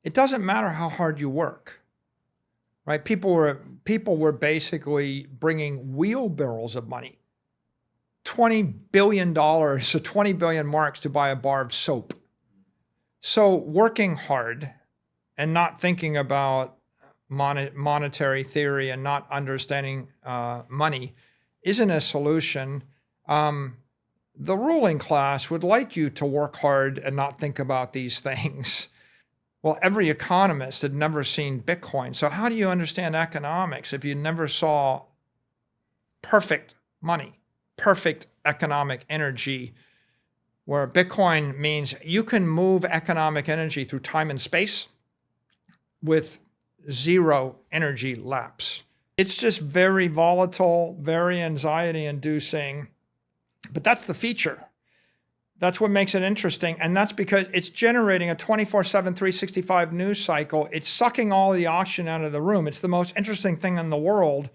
it doesn't matter how hard you work, right? People were basically bringing wheelbarrows of money, $20 billion, so 20 billion marks to buy a bar of soap. So working hard and not thinking about monetary theory and not understanding money isn't a solution. The ruling class would like you to work hard and not think about these things. Well, every economist had never seen Bitcoin. So how do you understand economics if you never saw perfect money, perfect economic energy, where Bitcoin means you can move economic energy through time and space with zero energy lapse. It's just very volatile, very anxiety inducing, but that's the feature. That's what makes it interesting. And that's because it's generating a 24/7, 365 news cycle. It's sucking all the oxygen out of the room. It's the most interesting thing in the world.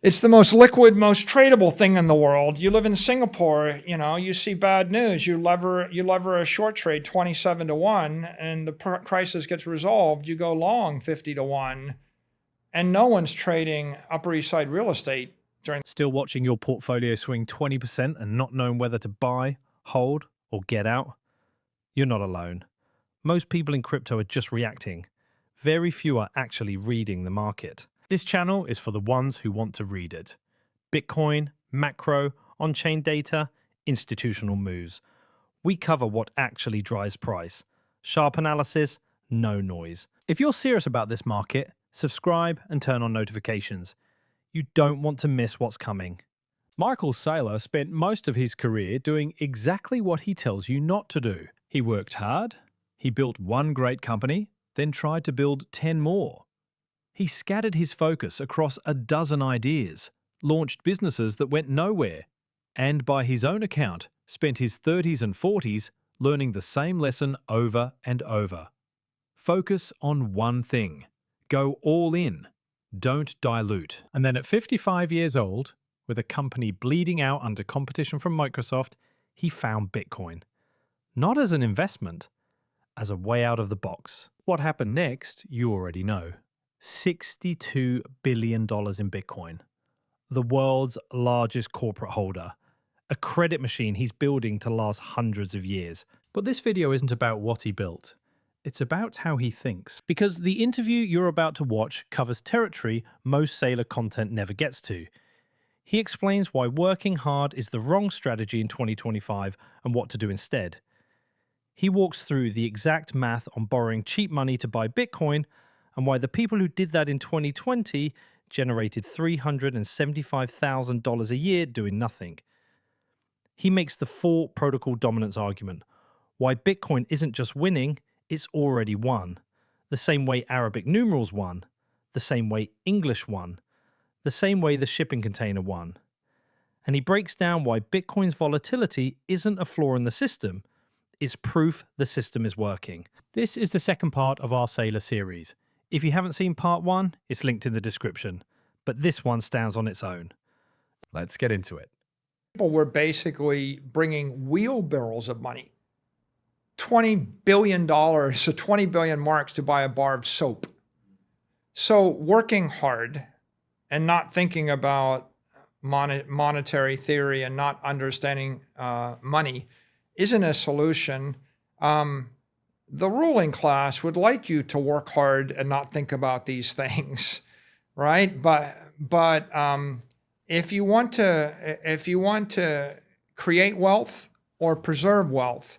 It's the most liquid, most tradable thing in the world. You live in Singapore, you see bad news. You lever a short trade 27-1 and the crisis gets resolved. You go long 50-1 and no one's trading Upper East Side real estate during. Still watching your portfolio swing 20% and not knowing whether to buy, hold, or get out? You're not alone. Most people in crypto are just reacting. Very few are actually reading the market. This channel is for the ones who want to read it. Bitcoin, macro, on-chain data, institutional moves. We cover what actually drives price. Sharp analysis, no noise. If you're serious about this market, subscribe and turn on notifications. You don't want to miss what's coming. Michael Saylor spent most of his career doing exactly what he tells you not to do. He worked hard, he built one great company, then tried to build 10 more. He scattered his focus across a dozen ideas, launched businesses that went nowhere, and by his own account, spent his 30s and 40s learning the same lesson over and over. Focus on one thing. Go all in. Don't dilute. And then at 55 years old, with a company bleeding out under competition from Microsoft, he found Bitcoin. Not as an investment, as a way out of the box. What happened next, you already know. $62 billion in Bitcoin. The world's largest corporate holder. A credit machine he's building to last hundreds of years. But this video isn't about what he built. It's about how he thinks. Because the interview you're about to watch covers territory most Saylor content never gets to. He explains why working hard is the wrong strategy in 2025 and what to do instead. He walks through the exact math on borrowing cheap money to buy Bitcoin and why the people who did that in 2020 generated $375,000 a year doing nothing. He makes the 4 protocol dominance argument, why Bitcoin isn't just winning, it's already won. The same way Arabic numerals won, the same way English won, the same way the shipping container won. And he breaks down why Bitcoin's volatility isn't a flaw in the system, it's proof the system is working. This is the second part of our Saylor series. If you haven't seen part 1, it's linked in the description, but this one stands on its own. Let's get into it. People were basically bringing wheelbarrows of money, $20 billion, so 20 billion marks to buy a bar of soap. So working hard and not thinking about monetary theory and not understanding money isn't a solution. The ruling class would like you to work hard and not think about these things, right? But if you want to create wealth or preserve wealth,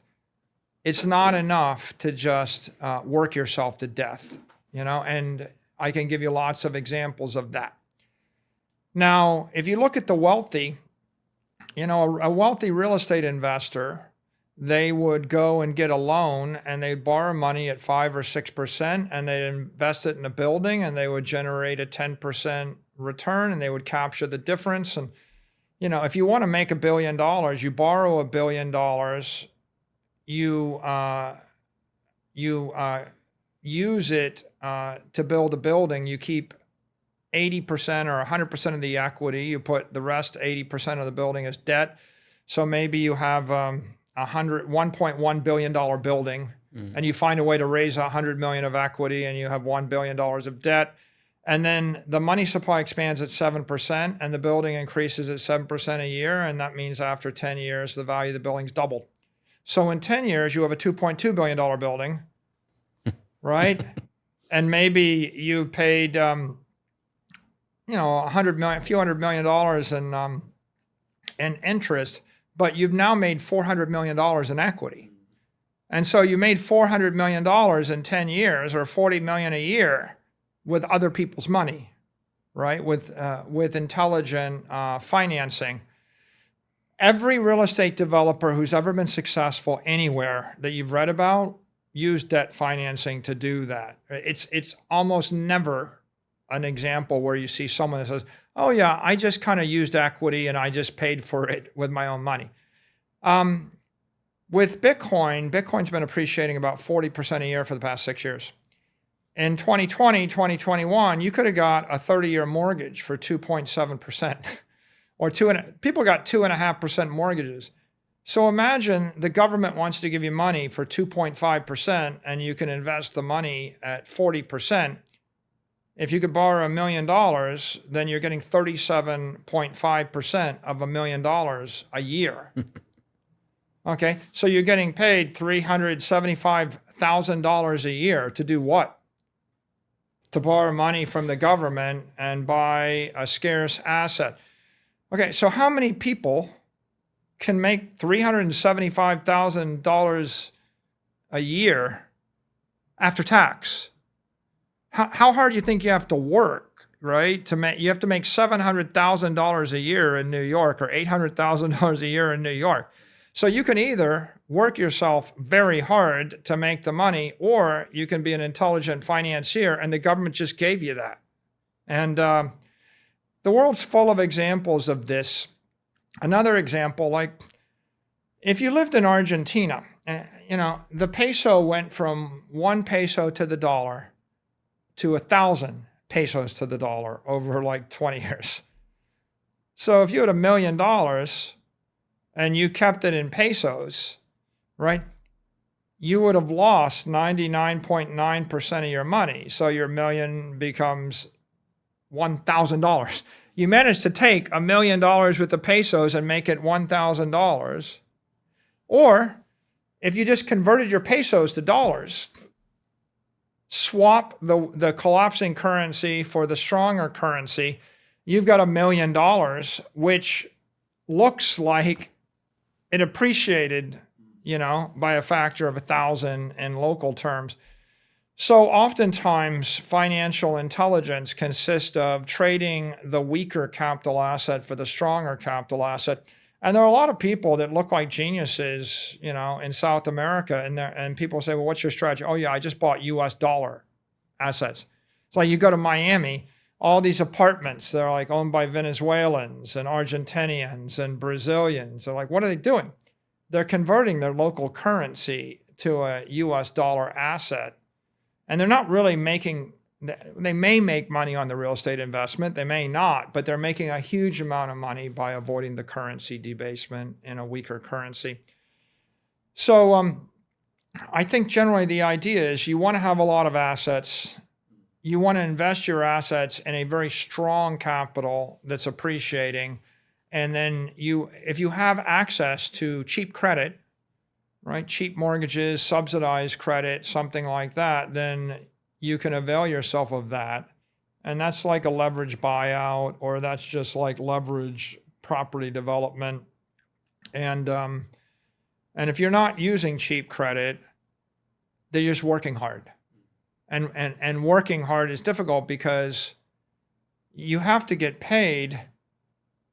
it's not enough to just work yourself to death, and I can give you lots of examples of that. Now, if you look at the wealthy, a wealthy real estate investor, they would go and get a loan and they'd borrow money at 5 or 6% and they'd invest it in a building and they would generate a 10% return and they would capture the difference. And, if you want to make $1 billion, you borrow $1 billion, you use it to build a building, you keep 80% or 100% of the equity, you put the rest 80% of the building as debt. So maybe you have $1.1 billion building and you find a way to raise $100 million of equity and you have $1 billion of debt. And then the money supply expands at 7% and the building increases at 7% a year. And that means after 10 years, the value of the building's doubled. So in 10 years, you have a $2.2 billion building, right? And maybe you've paid, $100 million, a few $100 million in interest, but you've now made $400 million in equity. And so you made $400 million in 10 years or $40 million a year with other people's money, right? With intelligent financing. Every real estate developer who's ever been successful anywhere that you've read about used debt financing to do that. It's almost never an example where you see someone that says, oh yeah, I just kind of used equity and I just paid for it with my own money. With Bitcoin's been appreciating about 40% a year for the past 6 years. In 2020, 2021, you could have got a 30-year mortgage for 2.7%, or people got 2.5% mortgages. So imagine the government wants to give you money for 2.5%, and you can invest the money at 40%. If you could borrow $1 million, then you're getting 37.5% of $1 million a year. Okay, so you're getting paid $375,000 a year to do what? To borrow money from the government and buy a scarce asset. Okay, so how many people can make $375,000 a year after tax? How hard do you think you have to work, right? You have to make $700,000 a year in New York or $800,000 a year in New York. So you can either work yourself very hard to make the money, or you can be an intelligent financier, and the government just gave you that. And the world's full of examples of this. Another example, like if you lived in Argentina, the peso went from 1 peso to the dollar to 1,000 pesos to the dollar over like 20 years. So if you had $1 million and you kept it in pesos, right, you would have lost 99.9% of your money. So your million becomes $1,000. You managed to take $1 million with the pesos and make it $1,000. Or if you just converted your pesos to dollars, swap the collapsing currency for the stronger currency, you've got $1 million, which looks like it appreciated, by a factor of 1,000 in local terms. So oftentimes financial intelligence consists of trading the weaker capital asset for the stronger capital asset. And there are a lot of people that look like geniuses, in South America, and people say, well, what's your strategy? Oh yeah, I just bought US dollar assets. It's like you go to Miami, all these apartments, they're like owned by Venezuelans and Argentinians and Brazilians. They're like, what are they doing? They're converting their local currency to a US dollar asset. And they're not really they may make money on the real estate investment, they may not, but they're making a huge amount of money by avoiding the currency debasement in a weaker currency. So I think generally the idea is you want to have a lot of assets. You want to invest your assets in a very strong capital that's appreciating. And then if you have access to cheap credit, right, cheap mortgages, subsidized credit, something like that, then you can avail yourself of that. And that's like a leverage buyout, or that's just like leverage property development. And if you're not using cheap credit, then you're just working hard. And working hard is difficult because you have to get paid.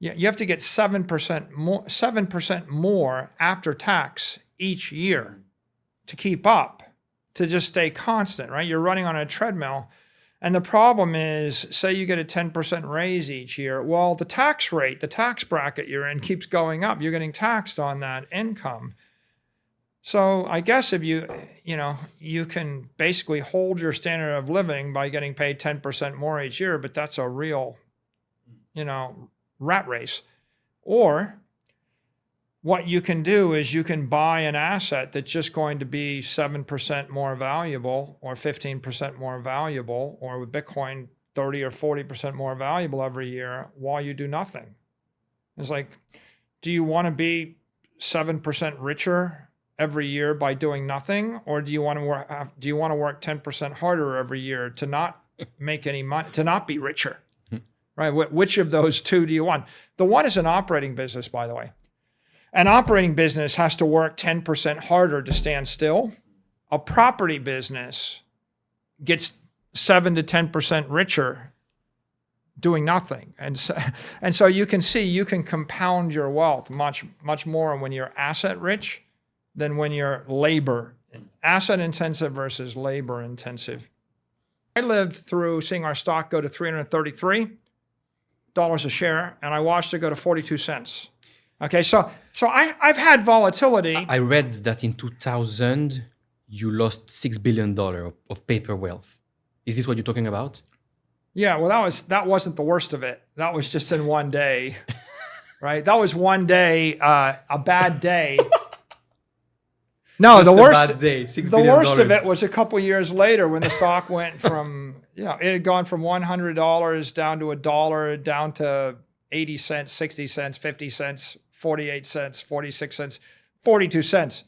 You have to get 7% more after tax each year to keep up, to just stay constant, right? You're running on a treadmill. And the problem is, say you get a 10% raise each year. Well, the tax rate, the tax bracket you're in keeps going up. You're getting taxed on that income. So I guess if you can basically hold your standard of living by getting paid 10% more each year, but that's a real, rat race. Or what you can do is you can buy an asset that's just going to be 7% more valuable or 15% more valuable, or with Bitcoin 30 or 40% more valuable every year while you do nothing. It's like, do you want to be 7% richer every year by doing nothing, or do you want to work 10% harder every year to not make any money, to not be richer? Right? Which of those two do you want? The one is an operating business, by the way. An operating business has to work 10% harder to stand still. A property business gets 7 to 10% richer doing nothing. And so you can see you can compound your wealth much more when you're asset rich than when you're asset intensive versus labor intensive. I lived through seeing our stock go to $333 a share, and I watched it go to 42 cents. Okay, so I've had volatility. I read that in 2000, you lost $6 billion of paper wealth. Is this what you're talking about? Yeah, well, that wasn't the worst of it. That was just in one day, right? That was one day, a bad day. No, Just the a worst. bad day, $6 The billion. worst of it was a couple years later when the stock went from, it had gone from $100 down to $1, down to 80 cents, 60 cents, 50 cents, 48 cents, 46 cents, 42 cents.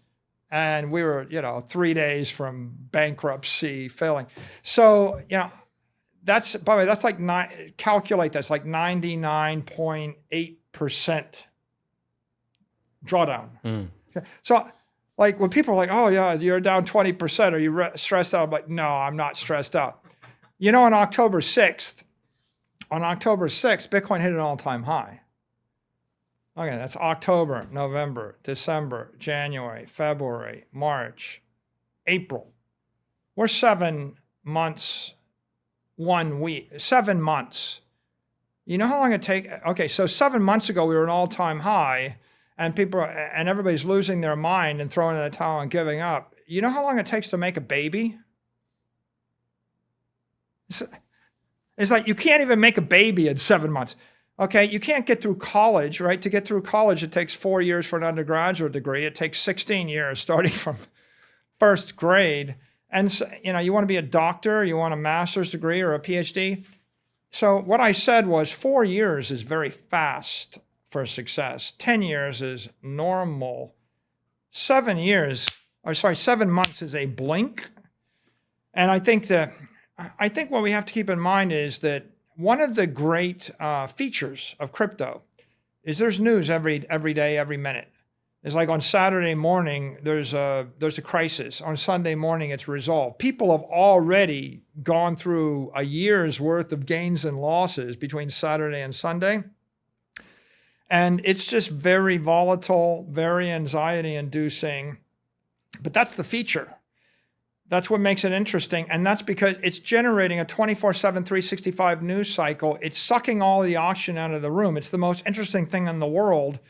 And we were, 3 days from bankruptcy, failing. So, that's, by the way, that's like, calculate that's like 99.8% drawdown. Okay. So, like when people are like, oh yeah, you're down 20%, are you stressed out? I'm like, no, I'm not stressed out. On October 6th, Bitcoin hit an all-time high. Okay, that's October, November, December, January, February, March, April. We're 7 months, 1 week, 7 months. You know how long it takes? Okay, so 7 months ago, we were an all-time high, and everybody's losing their mind and throwing in the towel and giving up. You know how long it takes to make a baby? It's like you can't even make a baby in 7 months. Okay, you can't get through college, right? To get through college, it takes 4 years for an undergraduate degree. It takes 16 years starting from first grade. And so, you want to be a doctor, you want a master's degree or a PhD. So what I said was 4 years is very fast for success. 10 years is normal. 7 months is a blink. And I think what we have to keep in mind is that one of the great features of crypto is there's news every day, every minute. It's like on Saturday morning, there's a crisis. On Sunday morning, it's resolved. People have already gone through a year's worth of gains and losses between Saturday and Sunday. And it's just very volatile, very anxiety-inducing. But that's the feature. That's what makes it interesting. And that's because it's generating a 24/7, 365 news cycle. It's sucking all the oxygen out of the room. It's the most interesting thing in the world.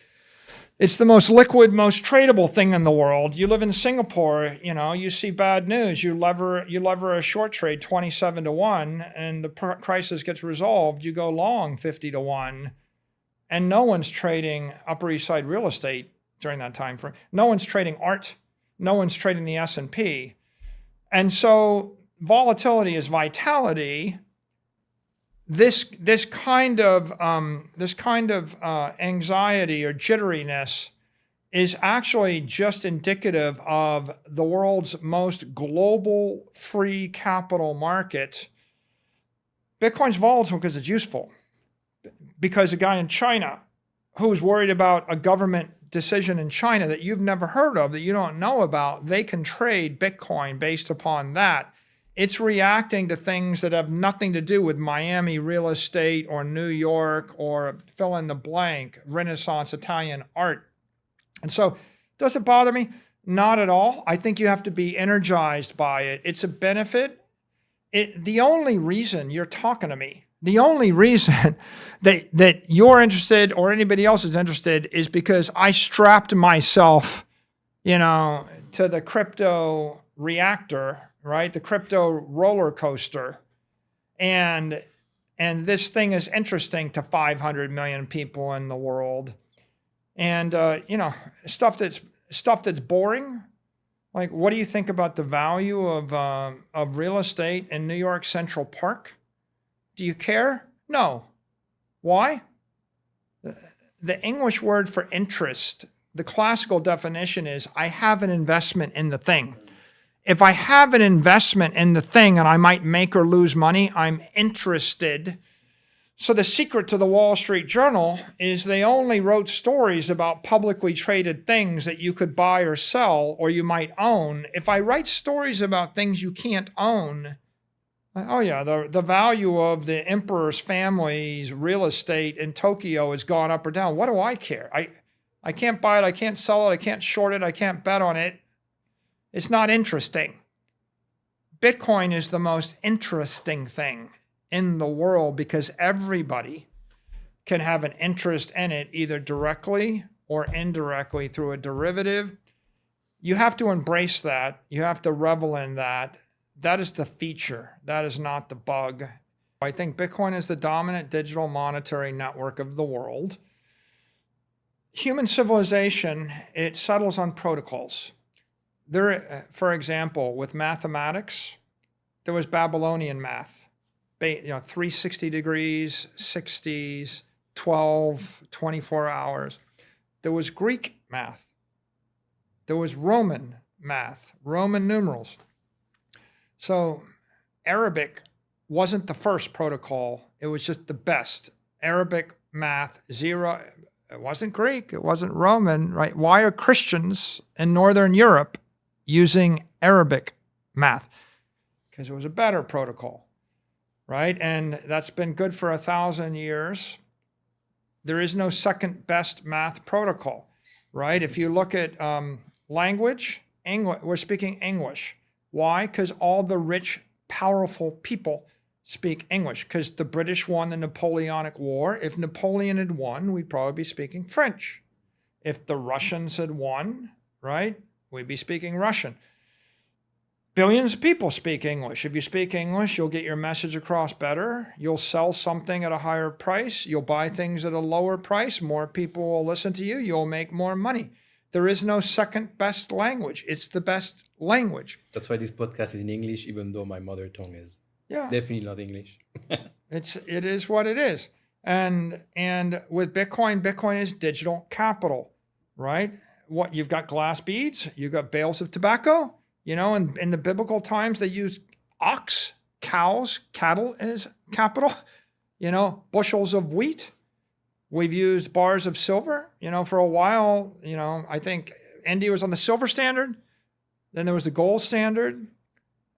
It's the most liquid, most tradable thing in the world. You live in Singapore, you see bad news. You lever a short trade 27-1, and the crisis gets resolved. You go long 50-1, and no one's trading Upper East Side real estate during that time frame. No one's trading art. No one's trading the S&P. And so volatility is vitality. This kind of anxiety or jitteriness is actually just indicative of the world's most global free capital market. Bitcoin's volatile because it's useful. Because a guy in China who's worried about a government decision in China that you've never heard of, that you don't know about, they can trade Bitcoin based upon that. It's reacting to things that have nothing to do with Miami real estate or New York or fill in the blank, Renaissance Italian art. And so, does it bother me? Not at all. I think you have to be energized by it. It's a benefit. The only reason you're talking to me, the only reason that you're interested or anybody else is interested is because I strapped myself, to the crypto reactor, right? The crypto roller coaster. And this thing is interesting to 500 million people in the world. And stuff that's boring. Like, what do you think about the value of real estate in New York Central Park? Do you care? No. Why? The English word for interest, the classical definition is I have an investment in the thing. If I have an investment in the thing and I might make or lose money, I'm interested. So the secret to the Wall Street Journal is they only wrote stories about publicly traded things that you could buy or sell or you might own. If I write stories about things you can't own, oh yeah, the value of the emperor's family's real estate in Tokyo has gone up or down. What do I care? I can't buy it, I can't sell it, I can't short it, I can't bet on it. It's not interesting. Bitcoin is the most interesting thing in the world because everybody can have an interest in it either directly or indirectly through a derivative. You have to embrace that. You have to revel in that. That is the feature. That is not the bug. I think Bitcoin is the dominant digital monetary network of the world. Human civilization, it settles on protocols. There, for example, with mathematics, there was Babylonian math. 360 degrees, 60s, 12, 24 hours. There was Greek math. There was Roman math, Roman numerals. So Arabic wasn't the first protocol. It was just the best. Arabic math, zero. It wasn't Greek. It wasn't Roman, right? Why are Christians in Northern Europe using Arabic math? Because it was a better protocol. Right? And that's been good for 1,000 years. There is no second best math protocol, right? If you look at language, English, we're speaking English. Why? Because all the rich, powerful people speak English. Because the British won the Napoleonic War. If Napoleon had won, we'd probably be speaking French. If the Russians had won, right, we'd be speaking Russian. Billions of people speak English. If you speak English, you'll get your message across better. You'll sell something at a higher price. You'll buy things at a lower price. More people will listen to you. You'll make more money. There is no second best language. It's the best language. That's why this podcast is in English, even though my mother tongue is definitely not English. It is what it is. And with Bitcoin, Bitcoin is digital capital, right? What you've got glass beads, you've got bales of tobacco. In the biblical times, they used ox, cows, cattle as capital, bushels of wheat. We've used bars of silver, for a while, I think India was on the silver standard. Then there was the gold standard.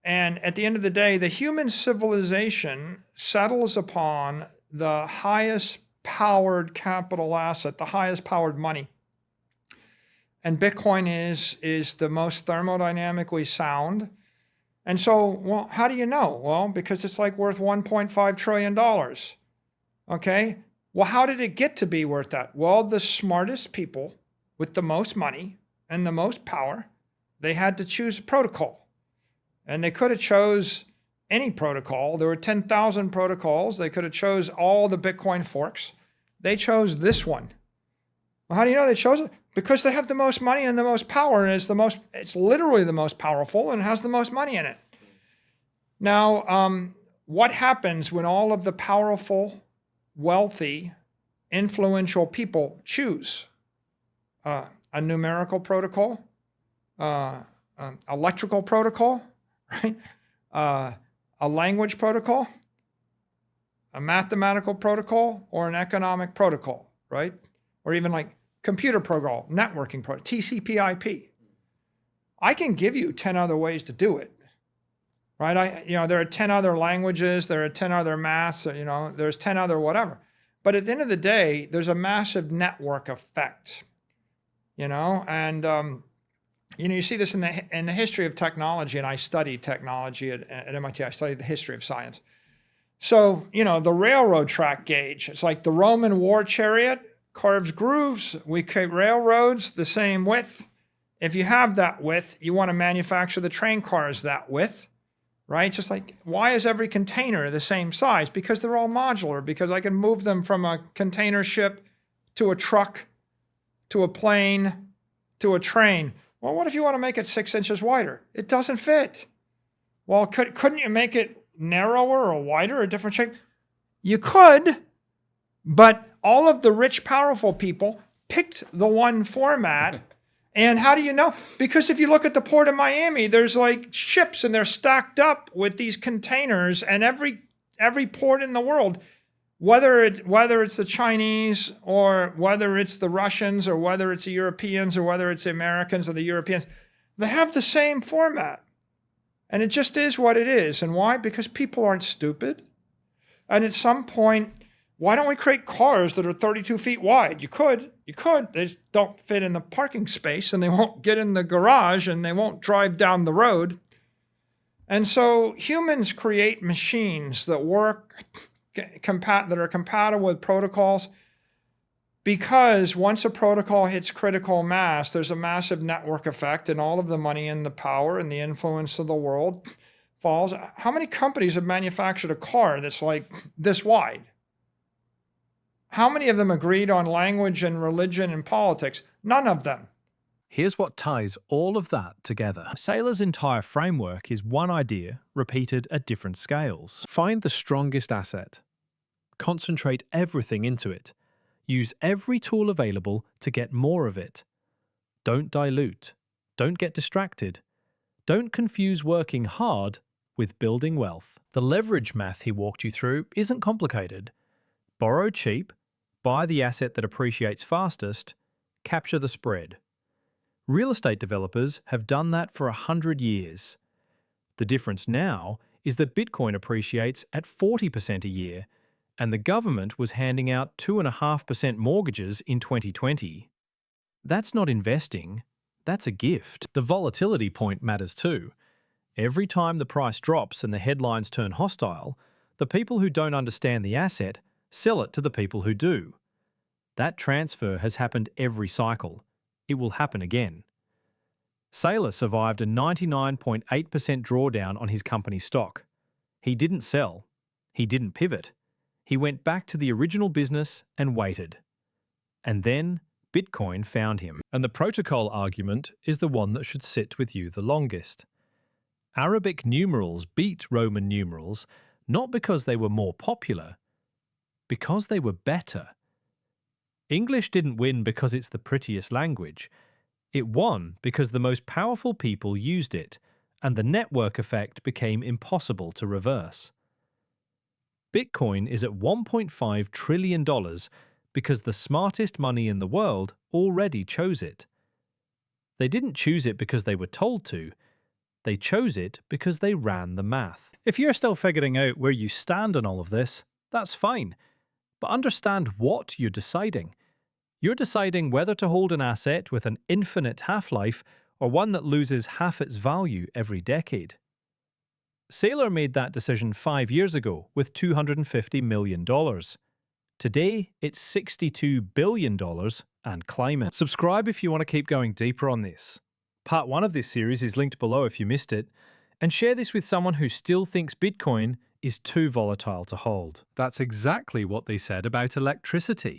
And at the end of the day, the human civilization settles upon the highest powered capital asset, the highest powered money. And Bitcoin is the most thermodynamically sound. And so, well, how do you know? Well, because it's like worth $1.5 trillion. Okay? Well, how did it get to be worth that? Well, the smartest people with the most money and the most power, they had to choose a protocol. And they could have chose any protocol. There were 10,000 protocols. They could have chose all the Bitcoin forks. They chose this one. Well, how do you know they chose it? Because they have the most money and the most power, and it's literally the most powerful and has the most money in it. Now, what happens when all of the powerful, wealthy, influential people choose a numerical protocol, electrical protocol, right? A language protocol, a mathematical protocol, or an economic protocol, right? Or even like computer protocol, networking protocol, TCP/IP. I can give you 10 other ways to do it, right? There are 10 other languages, there are 10 other maths, there's 10 other whatever. But at the end of the day, there's a massive network effect, and you see this in the history of technology, and I studied technology at MIT. I studied the history of science. So, the railroad track gauge, it's like the Roman war chariot carves grooves. We create railroads the same width. If you have that width, you want to manufacture the train cars that width, right? Just like, why is every container the same size? Because they're all modular, because I can move them from a container ship to a truck to a plane, to a train. Well, what if you want to make it 6 inches wider? It doesn't fit. Well, couldn't you make it narrower or wider, a different shape? You could, but all of the rich, powerful people picked the one format. And how do you know? Because if you look at the port of Miami, there's like ships and they're stacked up with these containers, and every port in the world, whether it's the Chinese or whether it's the Russians or whether it's the Europeans or whether it's the Americans or the Europeans, they have the same format. And it just is what it is. And why? Because people aren't stupid. And at some point, why don't we create cars that are 32 feet wide? You could. They just don't fit in the parking space, and they won't get in the garage, and they won't drive down the road. And so humans create machines that work, that are compatible with protocols, because once a protocol hits critical mass, there's a massive network effect, and all of the money and the power and the influence of the world falls. How many companies have manufactured a car that's like this wide? How many of them agreed on language and religion and politics? None of them. Here's what ties all of that together. Saylor's entire framework is one idea repeated at different scales. Find the strongest asset. Concentrate everything into it. Use every tool available to get more of it. Don't dilute. Don't get distracted. Don't confuse working hard with building wealth. The leverage math he walked you through isn't complicated. Borrow cheap, buy the asset that appreciates fastest, capture the spread. Real estate developers have done that for 100 years. The difference now is that Bitcoin appreciates at 40% a year, and the government was handing out 2.5% mortgages in 2020. That's not investing, that's a gift. The volatility point matters too. Every time the price drops and the headlines turn hostile, the people who don't understand the asset sell it to the people who do. That transfer has happened every cycle. It will happen again. Saylor survived a 99.8% drawdown on his company's stock. He didn't sell. He didn't pivot. He went back to the original business and waited. And then Bitcoin found him. And the protocol argument is the one that should sit with you the longest. Arabic numerals beat Roman numerals not because they were more popular, because they were better. English didn't win because it's the prettiest language. It won because the most powerful people used it, and the network effect became impossible to reverse. Bitcoin is at $1.5 trillion because the smartest money in the world already chose it. They didn't choose it because they were told to. They chose it because they ran the math. If you're still figuring out where you stand on all of this, that's fine. But understand what you're deciding. You're deciding whether to hold an asset with an infinite half-life or one that loses half its value every decade. Saylor made that decision 5 years ago with $250 million. Today, it's $62 billion and climbing. Subscribe if you want to keep going deeper on this. Part 1 of this series is linked below if you missed it, and share this with someone who still thinks Bitcoin is too volatile to hold. That's exactly what they said about electricity.